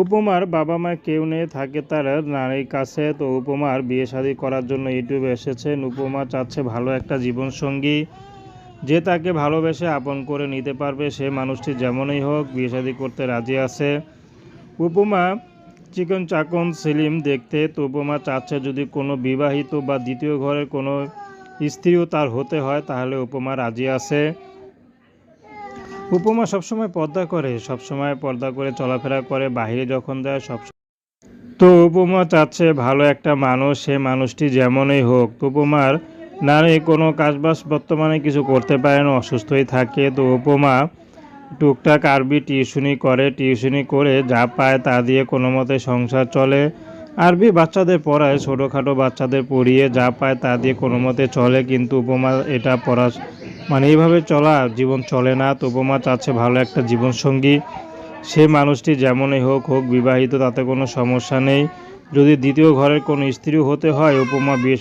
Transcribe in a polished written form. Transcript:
উপমার বাবা মা কেউ নেই, থাকে তার নারীর কাছে। তো উপমার বিয়ে শাদী করার জন্য ইউটিউবে এসেছেন। উপমা চাচ্ছে ভালো একটা জীবনসঙ্গী, যে তাকে ভালোবেসে আপন করে নিতে পারবে। সে মানুষটি যেমনই হোক বিয়ে শাদী করতে রাজি আছে। উপমা চিকন চাকন সেলিম দেখতে। তো উপমা চাচ্ছে যদি কোনো বিবাহিত বা দ্বিতীয় ঘরের কোনো স্ত্রীও তার হতে হয় তাহলে উপমা রাজি আছে। উপমা সবসময় পর্দা করে চলাফেরা করে, বাইরে যখন যায় সব। তো উপমা চাচ্ছে ভালো একটা মানুষ, সে মানুষটি যেমনই হোক। তো উপমার নারী কোনো কাজবাজ বর্তমানে কিছু করতে পারে না, অসুস্থই থাকে। তো উপমা টুকটাক আরবি টিউশনি করে যা পায় তা দিয়ে কোনো মতে সংসার চলে। আরবি বাচ্চাদের পড়ায়, ছোটোখাটো বাচ্চাদের পড়িয়ে যা পায় তা দিয়ে কোনো মতে চলে। কিন্তু উপমা এটা এইভাবে চলা জীবন চলে না। তো উপমা চাচ্ছে ভালো একটা জীবনসঙ্গী, সে মানুষটি যেমনই হোক বিবাহিত, তাতে কোনো সমস্যা নেই। যদি দ্বিতীয় ঘরের কোনো স্ত্রী হতে হয় উপমা বিয়ে